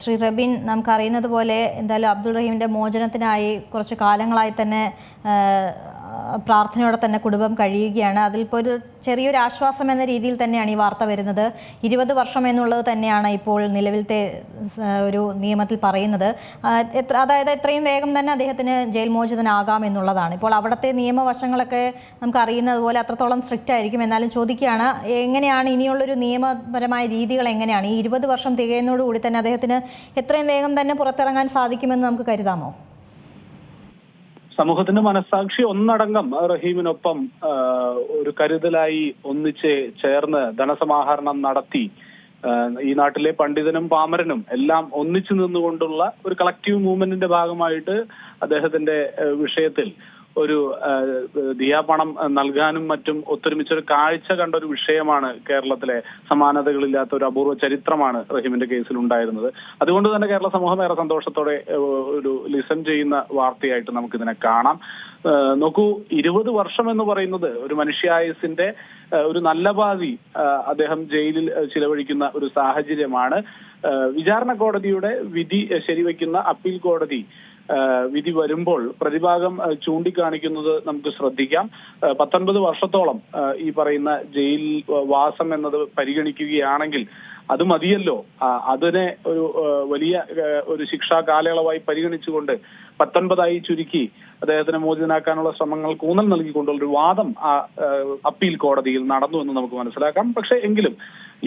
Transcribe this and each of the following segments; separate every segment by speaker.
Speaker 1: ശ്രീ റബിൻ, നമുക്കറിയുന്നത് പോലെ എന്തായാലും അബ്ദുൾ റഹീമിൻ്റെ മോചനത്തിനായി കുറച്ച് കാലങ്ങളായി തന്നെ പ്രാർത്ഥനയോടെ തന്നെ കുടുംബം കഴിയുകയാണ്. അതിലിപ്പോൾ ഒരു ചെറിയൊരു ആശ്വാസം എന്ന രീതിയിൽ തന്നെയാണ് ഈ വാർത്ത വരുന്നത്. 20 വർഷം എന്നുള്ളത് തന്നെയാണ് ഇപ്പോൾ നിലവിലത്തെ ഒരു നിയമത്തിൽ പറയുന്നത്. അതായത് എത്രയും വേഗം തന്നെ അദ്ദേഹത്തിന് ജയിൽ മോചിതനാകാം എന്നുള്ളതാണ്. ഇപ്പോൾ അവിടുത്തെ നിയമവശങ്ങളൊക്കെ നമുക്കറിയുന്നത് പോലെ അത്രത്തോളം സ്ട്രിക്റ്റ് ആയിരിക്കും. എന്നാലും ചോദിക്കുകയാണ്, എങ്ങനെയാണ് ഇനിയുള്ളൊരു നിയമപരമായ രീതികൾ എങ്ങനെയാണ്? ഈ 20 വർഷം തികയുന്നതോടുകൂടി തന്നെ അദ്ദേഹത്തിന് എത്രയും വേഗം തന്നെ പുറത്തിറങ്ങാൻ സാധിക്കുമെന്ന് നമുക്ക് കരുതാമോ?
Speaker 2: സമൂഹത്തിന്റെ മനസ്സാക്ഷി ഒന്നടങ്കം റഹീമിനൊപ്പം ഒരു കരുതലായി ഒന്നിച്ച് ചേർന്ന് ധനസമാഹരണം നടത്തി ഈ നാട്ടിലെ പണ്ഡിതനും പാമരനും എല്ലാം ഒന്നിച്ചു നിന്നുകൊണ്ടുള്ള ഒരു കളക്റ്റീവ് മൂവ്മെന്റിന്റെ ഭാഗമായിട്ട് അദ്ദേഹത്തിന്റെ വിഷയത്തിൽ ഒരു ദിയാപണം നൽകാനും മറ്റും ഒത്തൊരുമിച്ചൊരു കാഴ്ച കണ്ട ഒരു വിഷയമാണ്. കേരളത്തിലെ സമാനതകളില്ലാത്ത ഒരു അപൂർവ ചരിത്രമാണ് റഹീമിന്റെ കേസിൽ ഉണ്ടായിരുന്നത്. അതുകൊണ്ട് തന്നെ കേരള സമൂഹം ഏറെ സന്തോഷത്തോടെ ഒരു ലിസൺ ചെയ്യുന്ന വാർത്തയായിട്ട് നമുക്കിതിനെ കാണാം. നോക്കൂ, 20 വർഷം എന്ന് പറയുന്നത് ഒരു മനുഷ്യായുസിന്റെ ഒരു നല്ല ഭാവി അദ്ദേഹം ജയിലിൽ ചിലവഴിക്കുന്ന ഒരു സാഹചര്യമാണ്. വിചാരണ കോടതിയുടെ വിധി ശരിവെക്കുന്ന അപ്പീൽ കോടതി വിധി വരുമ്പോൾ പ്രതിഭാഗം ചൂണ്ടിക്കാണിക്കുന്നത് നമുക്ക് ശ്രദ്ധിക്കാം. 19 വർഷത്തോളം ഈ പറയുന്ന ജയിൽ വാസം എന്നത് പരിഗണിക്കുകയാണെങ്കിൽ അത് മതിയല്ലോ. അതിനെ ഒരു വലിയ ഒരു ശിക്ഷാ കാലയളവായി പരിഗണിച്ചുകൊണ്ട് 19 ചുരുക്കി അദ്ദേഹത്തിനെ മോചിതനാക്കാനുള്ള ശ്രമങ്ങൾക്ക് ഊന്നൽ നൽകിക്കൊണ്ടുള്ള ഒരു വാദം അപ്പീൽ കോടതിയിൽ നടന്നു എന്ന് നമുക്ക് മനസ്സിലാക്കാം. പക്ഷെ എങ്കിലും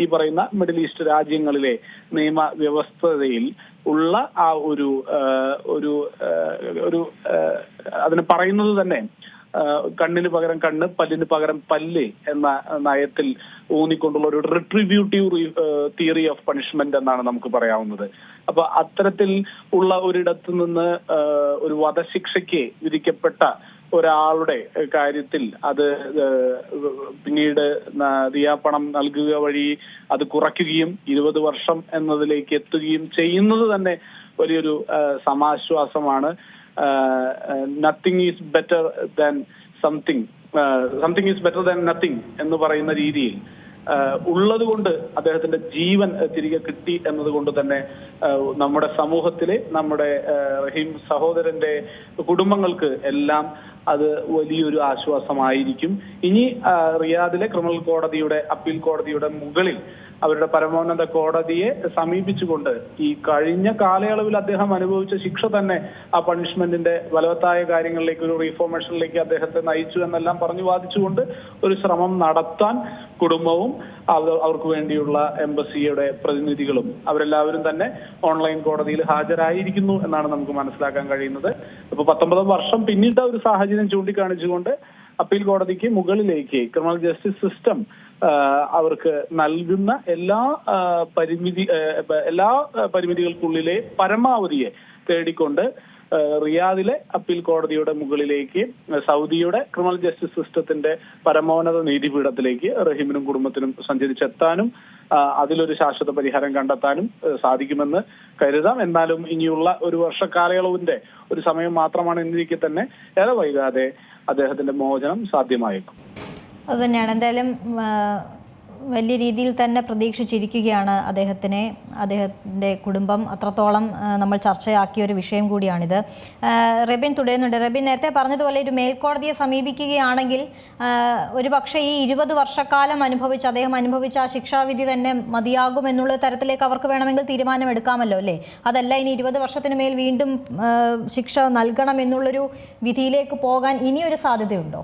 Speaker 2: ഈ പറയുന്ന മിഡിൽ ഈസ്റ്റ് രാജ്യങ്ങളിലെ നിയമവ്യവസ്ഥതയിൽ ഉള്ള ആ ഒരു അതിന് പറയുന്നത് തന്നെ കണ്ണിന് പകരം കണ്ണ്, പല്ലിന് പകരം പല്ല് എന്ന നയത്തിൽ ഊന്നിക്കൊണ്ടുള്ള ഒരു റിട്രിബ്യൂട്ടീവ് തിയറി ഓഫ് പണിഷ്മെന്റ് എന്നാണ് നമുക്ക് പറയാവുന്നത്. അപ്പൊ അത്തരത്തിൽ ഉള്ള ഒരിടത്ത് നിന്ന് ഒരു വധശിക്ഷയ്ക്ക് വിധിക്കപ്പെട്ട ഒരാളുടെ കാര്യത്തിൽ അത് പിന്നീട് ദിയാപണം നൽകുക വഴി അത് കുറയ്ക്കുകയും 20 വർഷം എന്നതിലേക്ക് എത്തുകയും ചെയ്യുന്നത് തന്നെ വലിയൊരു സമാശ്വാസമാണ്. Nothing is better than something, something is better than nothing എന്ന് പറയുന്ന രീതിയിൽ ഉള്ളത് കൊണ്ട് അദ്ദേഹത്തിന്റെ ജീവൻ തിരികെ കിട്ടി എന്നതുകൊണ്ട് തന്നെ നമ്മുടെ സമൂഹത്തിലെ നമ്മുടെ റഹീം സഹോദരന്റെ കുടുംബങ്ങൾക്ക് എല്ലാം അത് വലിയൊരു ആശ്വാസമായിരിക്കും. ഇനി റിയാദിലെ ക്രിമിനൽ കോടതിയുടെ അപ്പീൽ കോടതിയുടെ മുകളിൽ അവരുടെ പരമോന്നത കോടതിയെ സമീപിച്ചുകൊണ്ട് ഈ കഴിഞ്ഞ കാലയളവിൽ അദ്ദേഹം അനുഭവിച്ച ശിക്ഷ തന്നെ ആ പണിഷ്മെന്റിന്റെ ബലവത്തായ കാര്യങ്ങളിലേക്ക്, ഒരു റീഫോർമേഷനിലേക്ക് അദ്ദേഹത്തെ നയിച്ചു എന്നെല്ലാം പറഞ്ഞു വാദിച്ചുകൊണ്ട് ഒരു ശ്രമം നടത്താൻ കുടുംബവും അവർക്ക് വേണ്ടിയുള്ള എംബസിയുടെ പ്രതിനിധികളും അവരെല്ലാവരും തന്നെ ഓൺലൈൻ കോടതിയിൽ ഹാജരായിരിക്കുന്നു എന്നാണ് നമുക്ക് മനസ്സിലാക്കാൻ കഴിയുന്നത്. ഇപ്പൊ 19 വർഷം പിന്നിട്ട ഒരു സാഹചര്യം ചൂണ്ടിക്കാണിച്ചുകൊണ്ട് അപ്പീൽ കോടതിക്ക് മുകളിലേക്ക് ക്രിമിനൽ ജസ്റ്റിസ് സിസ്റ്റം അവർക്ക് നൽകുന്ന എല്ലാ പരിമിതികൾക്കുള്ളിലെ പരമാവധിയെ തേടിക്കൊണ്ട് റിയാദിലെ അപ്പീൽ കോടതിയുടെ മുകളിലേക്ക് സൗദിയുടെ ക്രിമിനൽ ജസ്റ്റിസ് സിസ്റ്റത്തിന്റെ പരമോന്നത നീതിപീഠത്തിലേക്ക് റഹീമിനും കുടുംബത്തിനും സഞ്ചരിച്ചെത്താനും അതിലൊരു ശാശ്വത പരിഹാരം കണ്ടെത്താനും സാധിക്കുമെന്ന് കരുതാം. എന്നാലും ഇനിയുള്ള ഒരു വർഷ കാലയളവിന്റെ ഒരു സമയം മാത്രമാണ് എന്നിരിക്കെ തന്നെ ഏറെ വൈകാതെ അദ്ദേഹത്തിന്റെ മോചനം സാധ്യമായേക്കും.
Speaker 1: അതുതന്നെയാണ് എന്തായാലും വലിയ രീതിയിൽ തന്നെ പ്രതീക്ഷിച്ചിരിക്കുകയാണ് അദ്ദേഹത്തിൻ്റെ കുടുംബം. അത്രത്തോളം നമ്മൾ ചർച്ചയാക്കിയ ഒരു വിഷയം കൂടിയാണിത്. റബിൻ തുടരുന്നുണ്ട്. റബിൻ, നേരത്തെ പറഞ്ഞതുപോലെ ഒരു മേൽക്കോടതിയെ സമീപിക്കുകയാണെങ്കിൽ ഒരു പക്ഷേ ഈ 20 വർഷക്കാലം അദ്ദേഹം അനുഭവിച്ച ആ ശിക്ഷാവിധി തന്നെ മതിയാകും എന്നുള്ള തരത്തിലേക്ക് അവർക്ക് വേണമെങ്കിൽ തീരുമാനമെടുക്കാമല്ലോ, അല്ലേ? അതല്ല, ഇനി 20 വർഷത്തിന് മേൽ വീണ്ടും ശിക്ഷ നൽകണം എന്നുള്ളൊരു വിധിയിലേക്ക് പോകാൻ ഇനിയൊരു സാധ്യതയുണ്ടോ?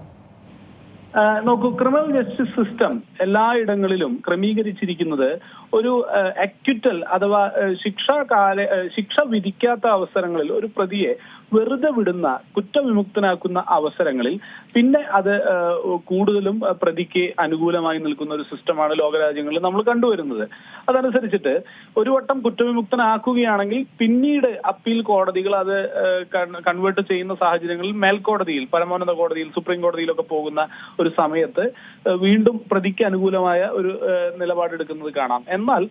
Speaker 2: നോക്കൂ, ക്രിമിനൽ ജസ്റ്റിസ് സിസ്റ്റം എല്ലായിടങ്ങളിലും ക്രമീകരിച്ചിരിക്കുന്നത് ഒരു അക്വിറ്റൽ അഥവാ ശിക്ഷ വിധിക്കാത്ത അവസരങ്ങളിൽ ഒരു പ്രതിയെ വെറുതെ വിടുന്ന, കുറ്റവിമുക്തനാക്കുന്ന അവസരങ്ങളിൽ പിന്നെ അത് കൂടുതലും പ്രതിക്ക് അനുകൂലമായി നിൽക്കുന്ന ഒരു സിസ്റ്റമാണ് ലോകരാജ്യങ്ങളിൽ നമ്മൾ കണ്ടുവരുന്നത്. അതനുസരിച്ചിട്ട് ഒരു വട്ടം കുറ്റവിമുക്തനാക്കുകയാണെങ്കിൽ പിന്നീട് അപ്പീൽ കോടതികൾ അത് കൺവേർട്ട് ചെയ്യുന്ന സാഹചര്യങ്ങളിൽ മേൽക്കോടതിയിൽ, പരമോന്നത കോടതിയിൽ, സുപ്രീം കോടതിയിലൊക്കെ പോകുന്ന ഒരു സമയത്ത് വീണ്ടും പ്രതിക്ക് അനുകൂലമായ ഒരു നിലപാടെടുക്കുന്നത് കാണാം. എന്നാൽ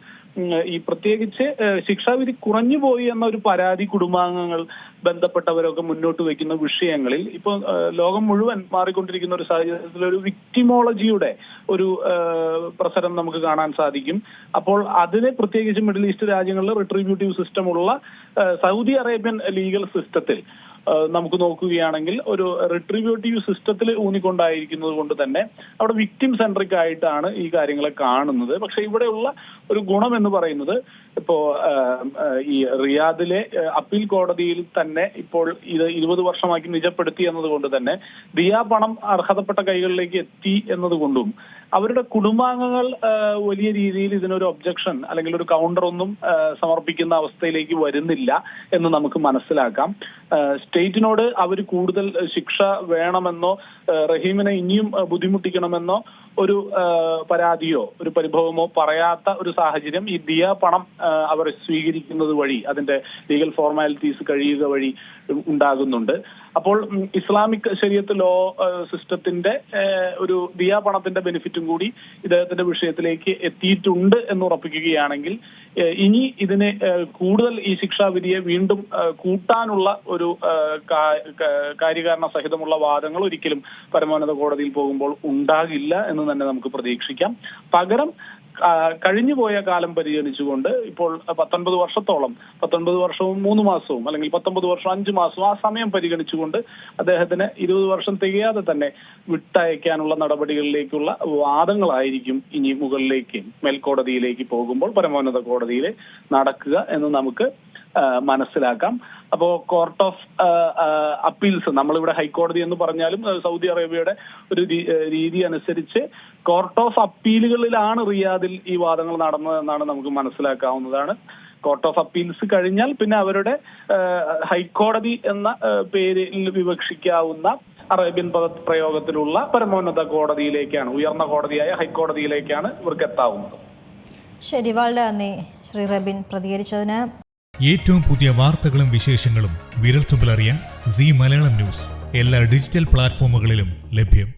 Speaker 2: ഈ പ്രത്യേകിച്ച് ശിക്ഷാവിധി കുറഞ്ഞുപോയി എന്ന ഒരു പരാതി കുടുംബാംഗങ്ങൾ ബന്ധപ്പെട്ടവരൊക്കെ മുന്നോട്ട് വയ്ക്കുന്ന വിഷയങ്ങളിൽ ഇപ്പോൾ ലോകം മുഴുവൻ മാറിക്കൊണ്ടിരിക്കുന്ന ഒരു സാഹചര്യത്തിൽ ഒരു വിക്ടിമോളജിയുടെ ഒരു പ്രസരം നമുക്ക് കാണാൻ സാധിക്കും. അപ്പോൾ അതിനെ പ്രത്യേകിച്ച് മിഡിൽ ഈസ്റ്റ് രാജ്യങ്ങളിൽ റിട്രിബ്യൂട്ടീവ് സിസ്റ്റമുള്ള സൗദി അറേബ്യൻ ലീഗൽ സിസ്റ്റത്തിൽ നമുക്ക് നോക്കുകയാണെങ്കിൽ ഒരു റിട്രിബ്യൂട്ടീവ് സിസ്റ്റത്തിൽ ഊന്നിക്കൊണ്ടായിരിക്കുന്നത് കൊണ്ട് തന്നെ അവിടെ വിക്ടിം സെൻട്രിക് ആയിട്ടാണ് ഈ കാര്യങ്ങളെ കാണുന്നത്. പക്ഷെ ഇവിടെയുള്ള ഒരു ഗുണം എന്ന് പറയുന്നത് ഇപ്പോ ഈ റിയാദിലെ അപ്പീൽ കോടതിയിൽ തന്നെ ഇപ്പോൾ ഇത് 20 വർഷമാക്കി നിജപ്പെടുത്തി എന്നതുകൊണ്ട് തന്നെ ദിയ പണം അർഹതപ്പെട്ട കൈകളിലേക്ക് എത്തി എന്നതുകൊണ്ടും അവരുടെ കുടുംബാംഗങ്ങൾ വലിയ രീതിയിൽ ഇതിനൊരു ഒബ്ജക്ഷൻ അല്ലെങ്കിൽ ഒരു കൗണ്ടർ ഒന്നും സമർപ്പിക്കുന്ന അവസ്ഥയിലേക്ക് വരുന്നില്ല എന്ന് നമുക്ക് മനസ്സിലാക്കാം. സ്റ്റേറ്റിനോട് അവർ കൂടുതൽ ശിക്ഷ വേണമെന്നോ റഹീമിനെ ഇനിയും ബുദ്ധിമുട്ടിക്കണമെന്നോ ഒരു പരാതിയോ ഒരു പരിഭവമോ പറയാത്ത ഒരു സാഹചര്യം ഈ ദിയ പണം അവർ സ്വീകരിക്കുന്നത് വഴി അതിന്റെ ലീഗൽ ഫോർമാലിറ്റീസ് കഴിയുക വഴി ഉണ്ടാകുന്നുണ്ട്. അപ്പോൾ ഇസ്ലാമിക് ശരീഅത്ത് ലോ സിസ്റ്റത്തിന്റെ ഒരു ദിയ പണത്തിന്റെ ബെനിഫിറ്റും കൂടി ഇദ്ദേഹത്തിന്റെ വിഷയത്തിലേക്ക് എത്തിയിട്ടുണ്ട് എന്ന് ഉറപ്പിക്കുകയാണെങ്കിൽ ഇനി ഇതിനെ കൂടുതൽ ഈ ശിക്ഷാവിധിയെ വീണ്ടും കൂട്ടാനുള്ള ഒരു കാര്യകാരണ സഹിതമുള്ള വാദങ്ങൾ ഒരിക്കലും പരമോന്നത കോടതിയിൽ പോകുമ്പോൾ ഉണ്ടാകില്ല എന്ന് തന്നെ നമുക്ക് പ്രതീക്ഷിക്കാം. പകരം കഴിഞ്ഞുപോയ കാലം പരിഗണിച്ചുകൊണ്ട് ഇപ്പോൾ 19 വർഷത്തോളം 19 വർഷവും 3 മാസവും അല്ലെങ്കിൽ 19 വർഷം 5 മാസവും ആ സമയം പരിഗണിച്ചുകൊണ്ട് അദ്ദേഹത്തിന് 20 വർഷം തികയാതെ തന്നെ വിട്ടയക്കാനുള്ള നടപടികളിലേക്കുള്ള വാദങ്ങളായിരിക്കും ഇനി മുകളിലേക്ക് മേൽക്കോടതിയിലേക്ക് പോകുമ്പോൾ പരമോന്നത കോടതിയിൽ നടക്കുക എന്ന് നമുക്ക് മനസ്സിലാക്കാം. അപ്പോ കോർട്ട് ഓഫ് അപ്പീൽസ്, നമ്മളിവിടെ ഹൈക്കോടതി എന്ന് പറഞ്ഞാലും സൗദി അറേബ്യയുടെ ഒരു രീതി അനുസരിച്ച് കോർട്ട് ഓഫ് അപ്പീലുകളിലാണ് റിയാദിൽ ഈ വാദങ്ങൾ നടന്നതെന്നാണ് നമുക്ക് മനസ്സിലാക്കാവുന്നതാണ്. കോർട്ട് ഓഫ് അപ്പീൽസ് കഴിഞ്ഞാൽ പിന്നെ അവരുടെ ഹൈക്കോടതി എന്ന പേരിൽ വിവക്ഷിക്കാവുന്ന അറേബ്യൻ പദപ്രയോഗത്തിലുള്ള പരമോന്നത കോടതിയിലേക്കാണ്, ഉയർന്ന കോടതിയായ ഹൈക്കോടതിയിലേക്കാണ് ഇവർക്ക് എത്താവുന്നത്.
Speaker 1: ശരി, വളരെ നന്ദി ശ്രീ റബിൻ പ്രതികരിച്ചതിന്.
Speaker 3: ഏറ്റവും പുതിയ വാർത്തകളും വിശേഷങ്ങളും വിരൽത്തുമ്പിലറിയാൻ സീ മലയാളം ന്യൂസ് എല്ലാ ഡിജിറ്റൽ പ്ലാറ്റ്ഫോമുകളിലും ലഭ്യം.